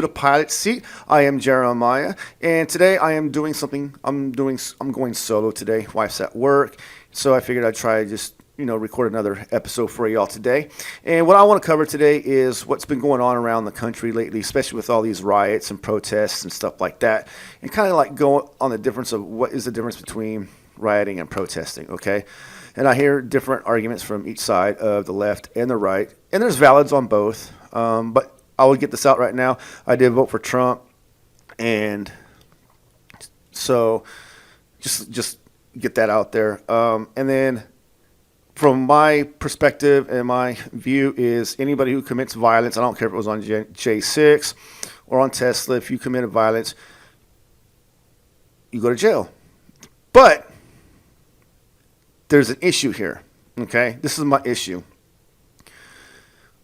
The pilot seat. I am Jeremiah, and today I am doing something. I'm going solo today. Wife's at work, so I figured I'd try just record another episode for y'all today. And what I want to cover today is what's been going on around the country lately, especially with all these riots and protests and stuff like that, and kind of like go on the difference of what is the difference between rioting and protesting. Okay, and I hear different arguments from each side of the left and the right, and there's valids on both, but I will get this out right now. I did vote for Trump, and so just get that out there. And then from my perspective and my view is anybody who commits violence, I don't care if it was on J6 or on Tesla, if you committed violence, you go to jail. But there's an issue here, okay? This is my issue.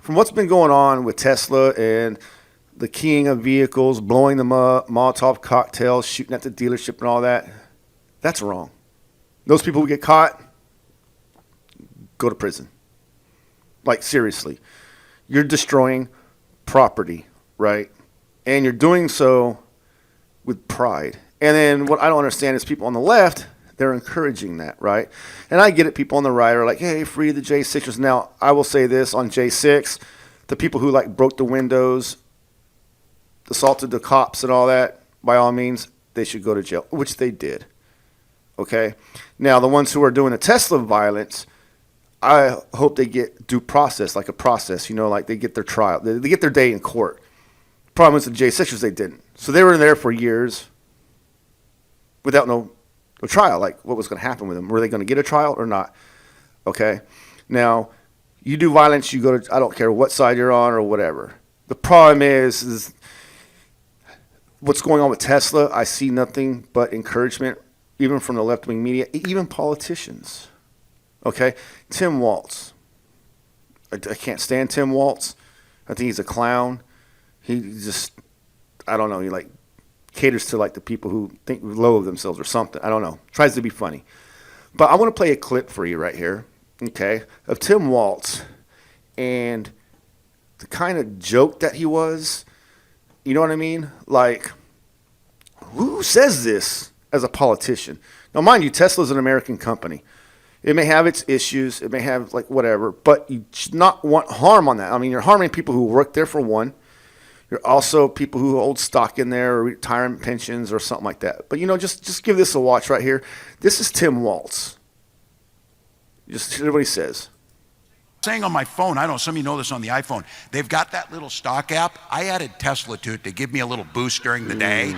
From what's been going on with Tesla and the keying of vehicles, blowing them up, Molotov cocktails, shooting at the dealership and all that, that's wrong. Those people who get caught, go to prison. Like, seriously. You're destroying property, right? And you're doing so with pride. And then what I don't understand is people on the left, they're encouraging that, right? And I get it. People on the right are like, hey, free the J6ers. Now, I will say this on J6, the people who like broke the windows, assaulted the cops and all that, by all means, they should go to jail, which they did. Okay? Now, the ones who are doing the Tesla violence, I hope they get due process, like a process, like they get their trial. They get their day in court. Problem is the J6ers, they didn't. So they were in there for years without no trial, like what was going to happen with them. Were they going to get a trial or not? Okay. Now, you do violence, you go to, I don't care what side you're on or whatever. The problem is what's going on with Tesla. I see nothing but encouragement, even from the left-wing media, even politicians. Okay. Tim Walz. I can't stand Tim Walz. I think he's a clown. He just, I don't know, he like caters to like the people who think low of themselves or something. I don't know. Tries to be funny. But I want to play a clip for you right here, okay, of Tim Walz and the kind of joke that he was. You know what I mean? Like, who says this as a politician? Now, mind you, Tesla's an American company. It may have its issues. It may have like whatever, but you should not want harm on that. I mean, you're harming people who work there for one. You're also people who hold stock in there or retirement pensions or something like that. But, just give this a watch right here. This is Tim Walz. Just hear what he says. Saying on my phone, I don't know, some of you know this on the iPhone, they've got that little stock app. I added Tesla to it to give me a little boost during the day.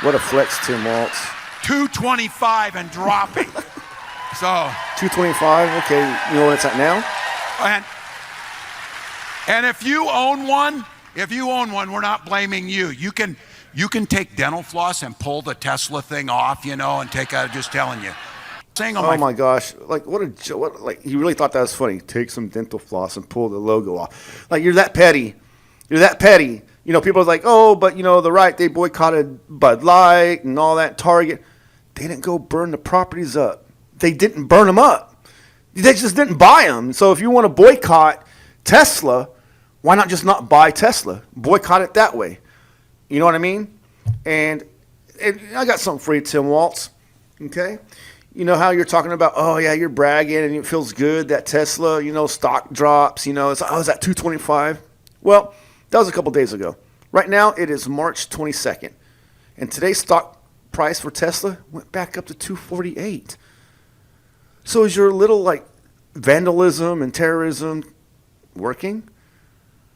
What a flex, Tim Walz. 225 and dropping. So 225, okay, you know what it's at now? And if you own one, we're not blaming you. You can take dental floss and pull the Tesla thing off, and take out, just telling you. Oh my gosh, like what a joke, like he really thought that was funny. Take some dental floss and pull the logo off. Like you're that petty. People are like, oh, but the right, they boycotted Bud Light and all that, Target. They didn't go burn the properties up. They didn't burn them up. They just didn't buy them. So if you want to boycott Tesla, why not just not buy Tesla? Boycott it that way. You know what I mean? And I got something for you, Tim Walz. Okay? You know how you're talking about, oh, yeah, you're bragging and it feels good that Tesla, stock drops. It's like, oh, is that 225? Well, that was a couple days ago. Right now, it is March 22nd. And today's stock price for Tesla went back up to 248. So is your little, like, vandalism and terrorism working?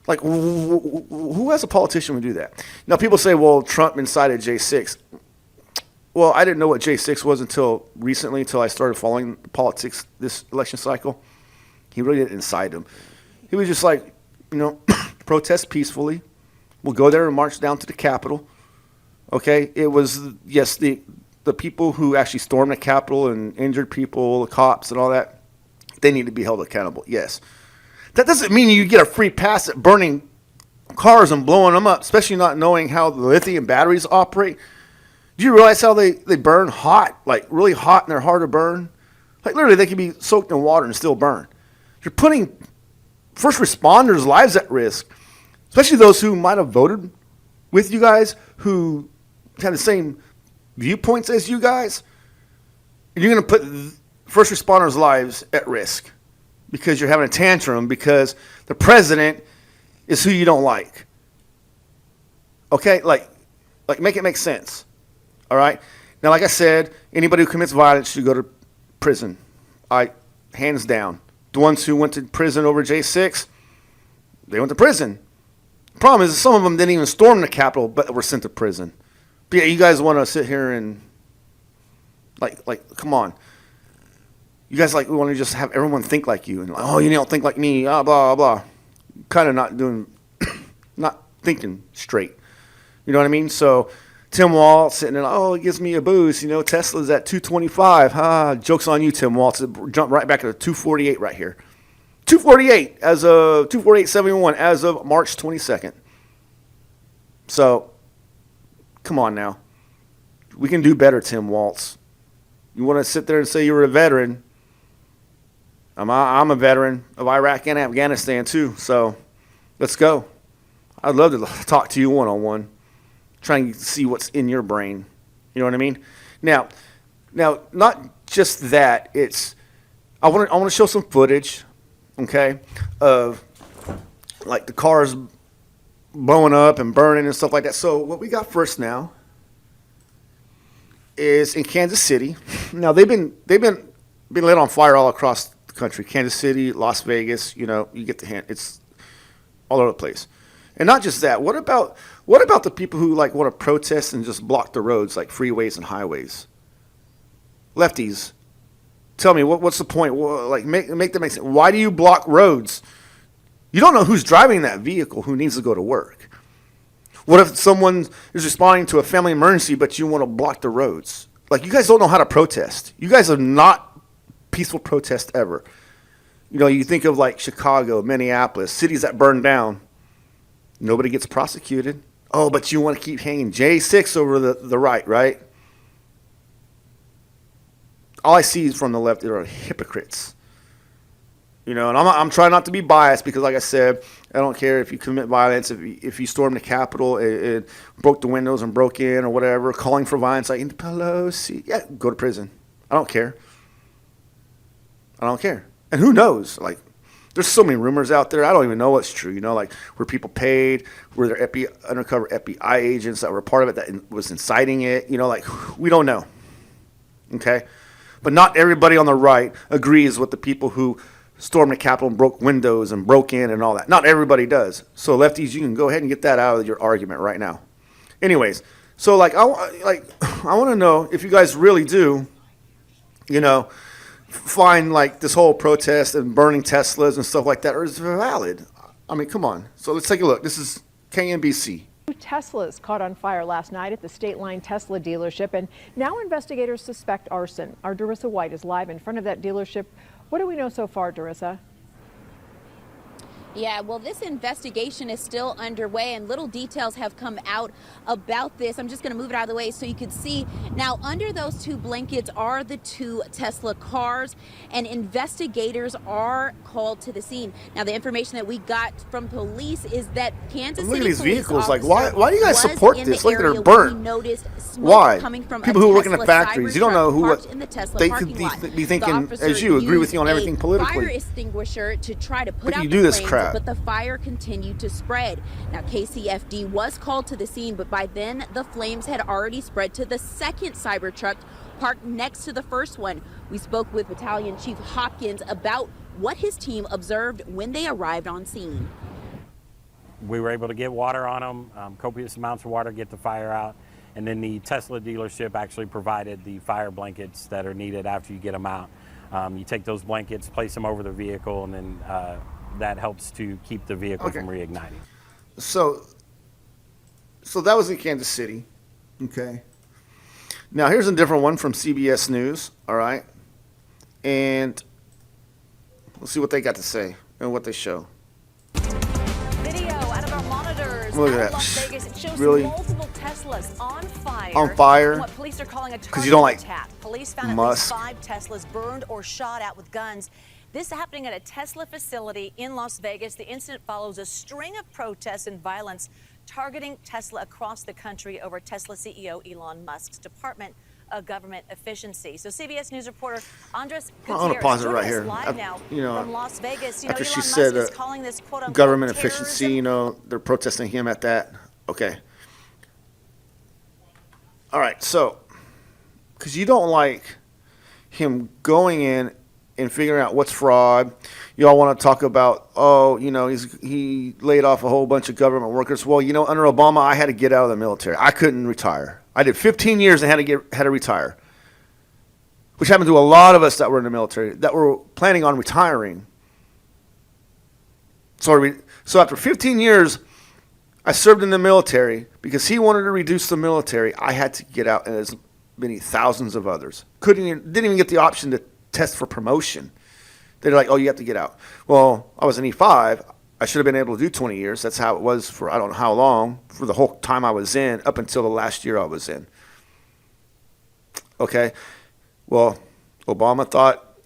Like, who as a politician would do that? Now, people say, well, Trump incited J6. Well, I didn't know what J6 was until recently, until I started following politics this election cycle. He really didn't incite him. He was just like, protest peacefully. We'll go there and march down to the Capitol. Okay? It was, yes, the people who actually stormed the Capitol and injured people, the cops and all that, they need to be held accountable, yes. That doesn't mean you get a free pass at burning cars and blowing them up, especially not knowing how the lithium batteries operate. Do you realize how they burn hot, like really hot, and they're hard to burn? Like literally they can be soaked in water and still burn. You're putting first responders' lives at risk, especially those who might have voted with you guys who have the same viewpoints as you guys, and you're going to put first responders' lives at risk because you're having a tantrum because the president is who you don't like. Okay? Like make it make sense. All right? Now, like I said, anybody who commits violence should go to prison. Hands down. The ones who went to prison over J6, they went to prison. The problem is some of them didn't even storm the Capitol, but were sent to prison. But yeah, you guys want to sit here and come on. You guys we want to just have everyone think like you and oh, you don't think like me, blah blah blah. Kind of not thinking straight. You know what I mean? So Tim Waltz sitting there, it gives me a boost. Tesla's at 225. Joke's on you, Tim Waltz. Jump right back to 248 right here. 248 as of 248.71 as of March 22nd. So, come on now. We can do better, Tim Waltz. You want to sit there and say you were a veteran. I'm a veteran of Iraq and Afghanistan too. So, let's go. I'd love to talk to you one-on-one. Trying to see what's in your brain. You know what I mean? Now, not just that. I want to show some footage, okay, of the cars blowing up and burning and stuff like that. So what we got first now is in Kansas City. Now they've been lit on fire all across the country. Kansas City, Las Vegas. You get the hint. It's all over the place. And not just that. What about the people who want to protest and just block the roads like freeways and highways? Lefties, tell me what's the point? Make them make sense. Why do you block roads? You don't know who's driving that vehicle who needs to go to work. What if someone is responding to a family emergency but you want to block the roads? You guys don't know how to protest. You guys are not peaceful protest ever. You think of Chicago, Minneapolis, cities that burn down. Nobody gets prosecuted. Oh, but you want to keep hanging J6 over the right? All I see from the left are hypocrites. And I'm trying not to be biased because, like I said, I don't care if you commit violence, if you storm the Capitol and broke the windows and broke in or whatever, calling for violence like Pelosi. Yeah, go to prison. I don't care. And who knows? There's so many rumors out there. I don't even know what's true. Were people paid? Were there undercover FBI agents that were part of it that was inciting it? We don't know. Okay? But not everybody on the right agrees with the people who stormed the Capitol and broke windows and broke in and all that. Not everybody does. So lefties, you can go ahead and get that out of your argument right now. Anyways, so I want to know if you guys really do, find this whole protest and burning Teslas and stuff like that is valid. I mean, come on. So let's take a look. This is KNBC. Two Teslas caught on fire last night at the State Line Tesla dealership, and now investigators suspect arson. Our Darissa White is live in front of that dealership. What do we know so far, Darissa? Yeah, well, this investigation is still underway and little details have come out about this. I'm just going to move it out of the way so you can see. Now, under those two blankets are the two Tesla cars, and investigators are called to the scene. Now, the information that we got from police is that Kansas City look at these vehicles. why do you guys support this? Look, they're burnt. Why? People who work in the factories, you don't know they could be thinking as you, agree with you on everything politically. Fire extinguisher to try to put out you the do this flames, crap. but the fire continued to spread. Now, KCFD was called to the scene, but by then the flames had already spread to the second Cybertruck parked next to the first one. We spoke with Battalion Chief Hopkins about what his team observed when they arrived on scene. We were able to get water on them, copious amounts of water, get the fire out. And then the Tesla dealership actually provided the fire blankets that are needed after you get them out. You take those blankets, place them over the vehicle, and then that helps to keep the vehicle from reigniting. So that was in Kansas City. Okay. Now here's a different one from CBS News. All right. And we'll see what they got to say and what they show. Video out of our monitors. Look at that. Las Vegas. It shows Really? multiple Teslas on fire. On fire? In what police are calling a 'Cause you don't targeted like attack. Police found at Musk. least 5 Teslas burned or shot out with guns. This happening at a Tesla facility in Las Vegas. The incident follows a string of protests and violence targeting Tesla across the country over Tesla CEO Elon Musk's Department of Government Efficiency. So CBS News reporter Andres I'm going to Gutierrez pause it joining right us here. live now from Las Vegas. After Elon she Musk said is calling this quote-unquote government terrorism. efficiency, they're protesting him at that. Okay. All right, so, because you don't like him going in and figuring out what's fraud. You all want to talk about, he laid off a whole bunch of government workers. Well, under Obama, I had to get out of the military. I couldn't retire. I did 15 years and had to retire, which happened to a lot of us that were in the military that were planning on retiring. So after 15 years, I served in the military because he wanted to reduce the military. I had to get out, and as many thousands of others didn't even get the option to test for promotion. They're like, oh, you have to get out. Well, I was an E5. I should have been able to do 20 years. That's how it was for I don't know how long, for the whole time I was in, up until the last year I was in. Okay. Well, Obama thought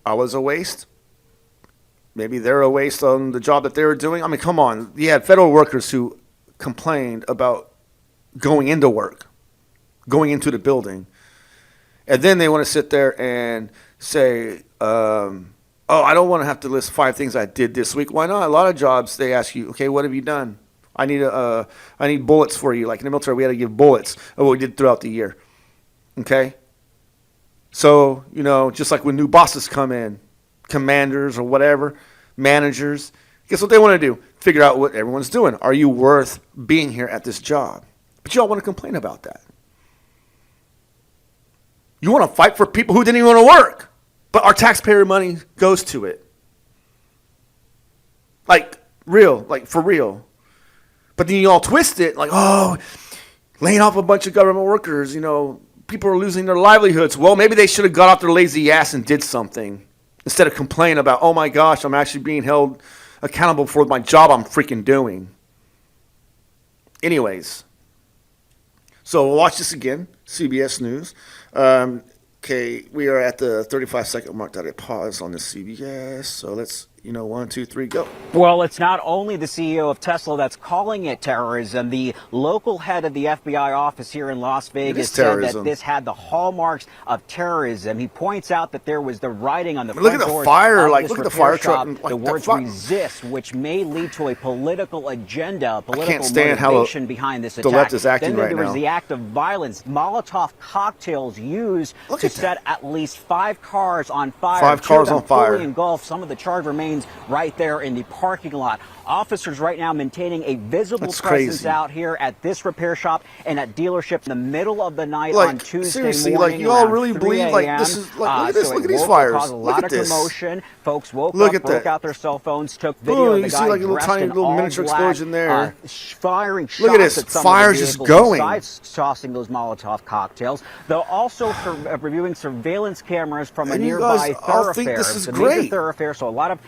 I was a waste. Maybe they're a waste on the job that they were doing. I mean, come on. You had federal workers who complained about going into work, going into the building. And then they want to sit there and say, I don't want to have to list 5 things I did this week. Why not? A lot of jobs, they ask you, okay, what have you done? I need bullets for you. Like in the military, we had to give bullets of what we did throughout the year. Okay? So, just like when new bosses come in, commanders or whatever, managers, guess what they want to do? Figure out what everyone's doing. Are you worth being here at this job? But you all want to complain about that. You want to fight for people who didn't even want to work, but our taxpayer money goes to it. Like for real. But then you all twist it like, laying off a bunch of government workers, people are losing their livelihoods. Well, maybe they should have got off their lazy ass and did something instead of complaining about, oh my gosh, I'm actually being held accountable for my job I'm freaking doing. Anyways, so we'll watch this again, CBS News. Okay, we are at the 35-second mark that I paused on the CBS. So let's, 1, 2, 3, go. Well, it's not only the CEO of Tesla that's calling it terrorism. The local head of the FBI office here in Las Vegas said that this had the hallmarks of terrorism. He points out that there was the writing on the front doors. Look at the fire, look at the fire truck. The words resist, which may lead to a political agenda, a political I can't stand motivation behind this attack. The left is acting then right there was now. the act of violence. Molotov cocktails used to set at least 5 cars on fire. 5 cars on fire. Fully engulfed. Some of the charge remains right there in the parking lot. Officers right now maintaining a visible presence out here at this repair shop and at dealership in the middle of the night on Tuesday morning. You all really believe this is look at this, look at these fires. Caused a lot of commotion. Folks woke up, broke out their cell phones, took video of the guy dressed in all black. You see a little miniature explosion there. Firing shots look at this, at some fire's of the just going. Besides tossing those Molotov cocktails, they're also reviewing surveillance cameras from a nearby thoroughfare. Think this is it's a great. major thoroughfare, so a lot of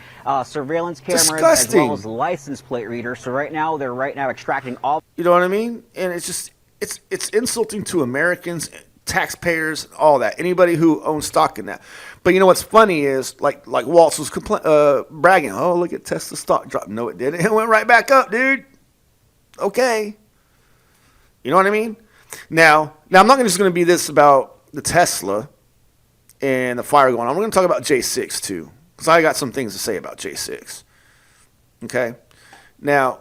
surveillance cameras as well as license plate readers. So right now they're extracting all. You know what I mean? And it's just it's insulting to Americans, taxpayers, all that. Anybody who owns stock in that. But what's funny is like Waltz was bragging. Oh, look at Tesla stock drop. No, it didn't. It went right back up, dude. Okay. You know what I mean? Now I'm not just going to be this about the Tesla and the fire going on. We're going to talk about J6 too, because I got some things to say about J6. Okay. Now,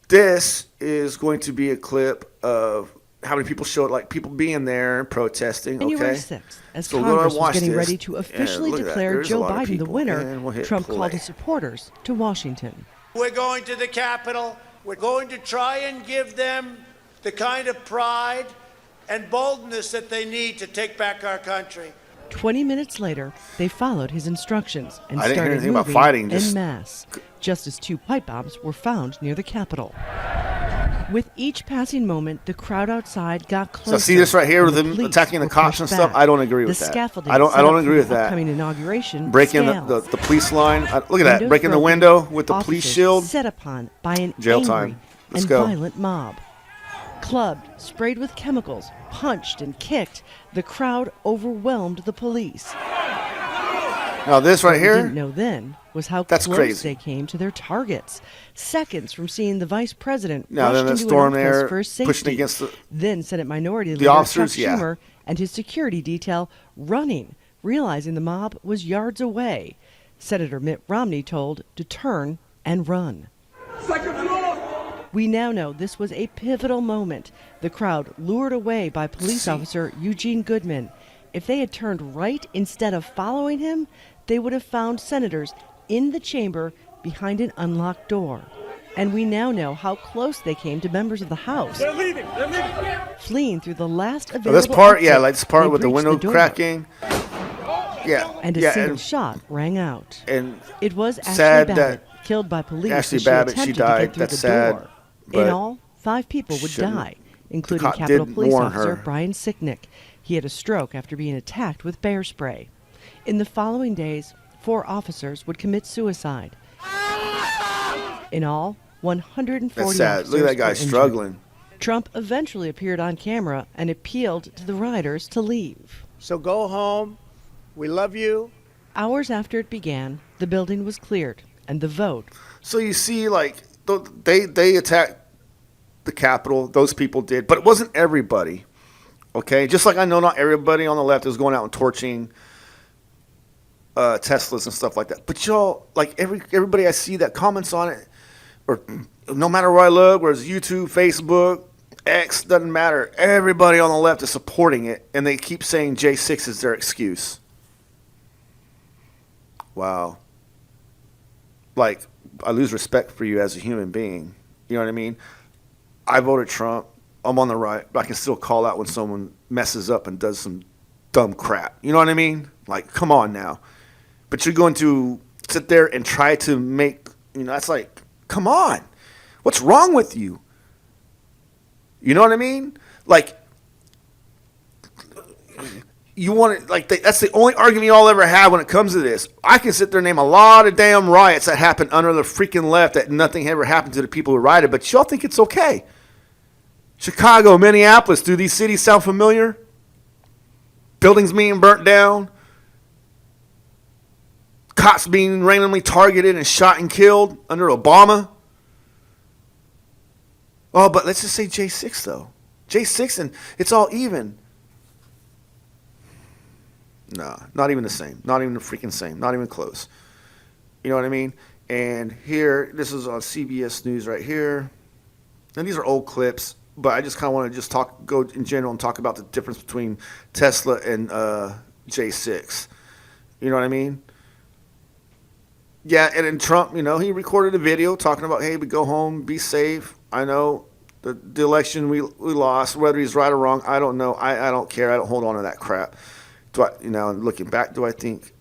this is going to be a clip of how many people showed, like people being there and protesting. January 6th, as Congress was getting ready to officially declare Joe Biden the winner, Trump called his supporters to Washington. We're going to the Capitol. We're going to try and give them the kind of pride and boldness that they need to take back our country. 20 minutes later, they followed his instructions and I didn't hear started anything moving about fighting, en masse, just as 2 pipe bombs were found near the Capitol. With each passing moment, the crowd outside got closer. So see this right here with them attacking the cops and stuff? I don't agree with that. Scaffolding I don't agree with that. Upcoming inauguration breaking the police line. Look at that. Breaking the window with the police shield. Set upon by an jail angry time. Let's and go. violent mob. Clubbed, sprayed with chemicals, punched and kicked, the crowd overwhelmed the police. Now this right What we here, didn't know then was how that's close crazy. they came to their targets. Seconds from seeing the vice president Now rushed then the into storm an office there for his pushing safety. against the Then Senate Minority Leader officers, Chuck yeah. Schumer and his security detail running, realizing the mob was yards away. Senator Mitt Romney told to turn and run. We now know this was a pivotal moment. The crowd lured away by police officer Eugene Goodman. If they had turned right instead of following him, they would have found senators in the chamber behind an unlocked door. And we now know how close they came to members of the House. They're leaving. Fleeing through the last available this part, exit, yeah, like this part they with the breached window door. cracking. Yeah, And a yeah, single shot rang out. and It was Ashley sad Babbitt, that killed by police Ashley as Babbitt, she attempted died. to get through That's the sad, door. but In all, 5 people would shouldn't- die, including cop Capitol did Police warn Officer her. Brian Sicknick. He had a stroke after being attacked with bear spray. In the following days, 4 officers would commit suicide. In all, 140 that's sad. officers Look at that guy were injured. struggling. Trump eventually appeared on camera and appealed to the rioters to leave. So go home. We love you. Hours after it began, the building was cleared and the vote So you see, like they attacked the Capitol. Those people did, but it wasn't everybody. Okay, just like I know not everybody on the left is going out and torching Teslas and stuff like that. But y'all, like everybody I see that comments on it, or no matter where I look, whether it's YouTube, Facebook, X, doesn't matter. Everybody on the left is supporting it, and they keep saying J6 is their excuse. Wow. Like, I lose respect for you as a human being. You know what I mean? I voted Trump. I'm on the right, but I can still call out when someone messes up and does some dumb crap. You know what I mean? Like, come on now. But you're going to sit there and try to make, that's like, come on. What's wrong with you? You know what I mean? Like, you want it, like, that's the only argument y'all ever have when it comes to this. I can sit there and name a lot of damn riots that happened under the freaking left that nothing ever happened to the people who rioted, but y'all think it's okay. Chicago, Minneapolis, do these cities sound familiar? Buildings being burnt down, cops being randomly targeted and shot and killed under Obama. Oh, but let's just say J6 though. J6 and it's all even. Nah, not even the same. Not even the freaking same. Not even close. You know what I mean? And here, this is on CBS News right here. And these are old clips, but I just kind of want to just go in general and talk about the difference between Tesla and J6. You know what I mean? Yeah, and then Trump, he recorded a video talking about, hey, we go home, be safe. I know the election we lost, whether he's right or wrong, I don't know. I don't care. I don't hold on to that crap. Do I, looking back, do I think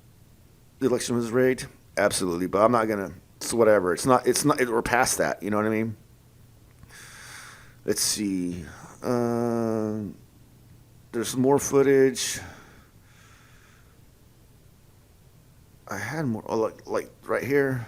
the election was rigged? Absolutely, but I'm not gonna. It's whatever. It's not. We're past that. You know what I mean? Let's see. There's more footage. I had more. Oh, like right here.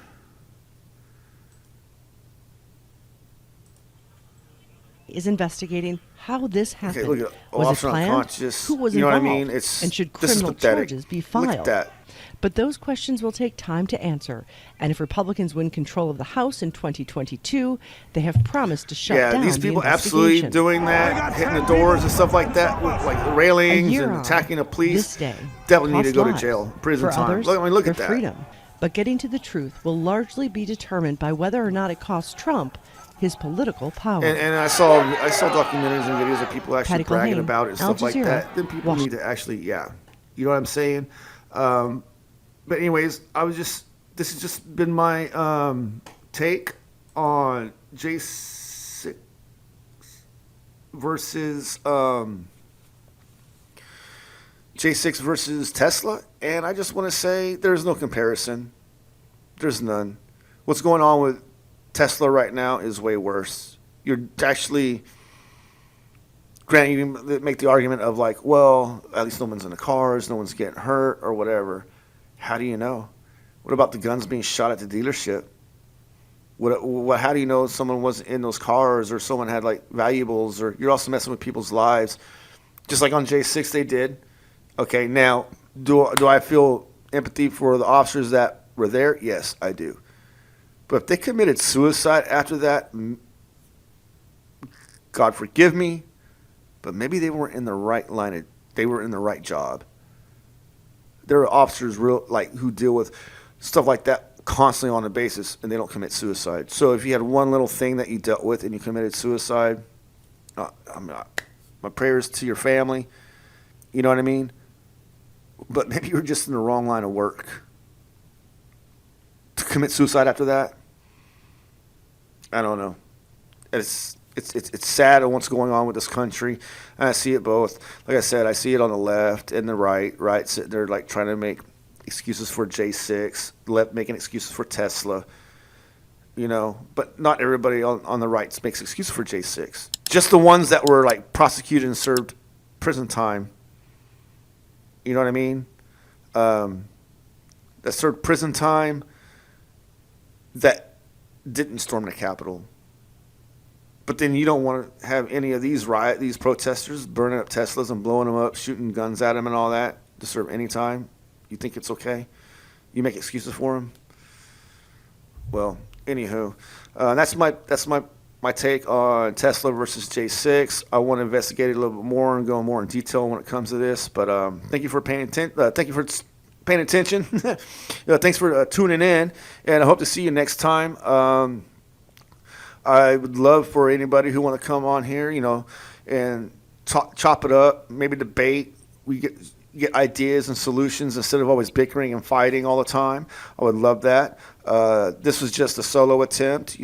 is investigating how this happened. Okay, look at was it officer planned? unconscious. Who was You know what I involved? mean? It's and should this is criminal pathetic. charges be Look filed? at that. But those questions will take time to answer. And if Republicans win control of the House in 2022, they have promised to shut down these the people absolutely investigation. doing that, hitting the doors and stuff like that, with like railings year and on, attacking the police. This day Definitely need to cost go to lives. jail, prison For time. others, Look their at that. freedom. But getting to the truth will largely be determined by whether or not it costs Trump his political power. And I saw documentaries and videos of people actually Patty bragging Culhane, about it and Al stuff like Jazeera, that. Then people Washington. need to actually, you know what I'm saying? But anyways, this has just been my take on J6 versus J6 versus Tesla, and I just want to say there's no comparison. There's none. What's going on with Tesla right now is way worse. You're actually, granted, you can make the argument of like, well, at least no one's in the cars, no one's getting hurt or whatever. How do you know? What about the guns being shot at the dealership? How do you know someone wasn't in those cars or someone had like valuables, or you're also messing with people's lives? Just like on J6 they did. Okay, now, do I feel empathy for the officers that were there? Yes, I do. But if they committed suicide after that, God forgive me, but maybe they weren't in the right line. They were in the right job. There are officers who deal with stuff like that constantly on a basis, and they don't commit suicide. So if you had one little thing that you dealt with and you committed suicide, my prayers to your family. You know what I mean? But maybe you were just in the wrong line of work to commit suicide after that. I don't know. It's sad on what's going on with this country. And I see it both. Like I said, I see it on the left and the right. Right, sitting there like trying to make excuses for J6, left making excuses for Tesla. You know, but not everybody on the right makes excuses for J6. Just the ones that were like prosecuted and served prison time. You know what I mean? That served prison time that didn't storm the Capitol. But then you don't want to have any of these protesters burning up Teslas and blowing them up, shooting guns at them and all that to serve any time. You think it's okay? You make excuses for them? Well, anywho, that's my take on Tesla versus J6. I want to investigate it a little bit more and go more in detail when it comes to this. But thank you for paying attention. Thank you for paying attention. Thanks for tuning in, and I hope to see you next time. I would love for anybody who want to come on here, and chop it up, maybe debate. We get ideas and solutions instead of always bickering and fighting all the time. I would love that. This was just a solo attempt,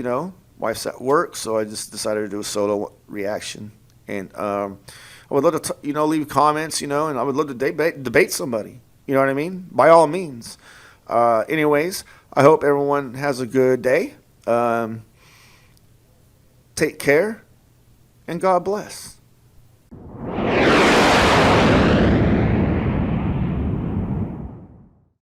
Wife's at work, so I just decided to do a solo reaction. And I would love to, leave comments, and I would love to debate somebody. You know what I mean? By all means. Anyways, I hope everyone has a good day. Take care, and God bless.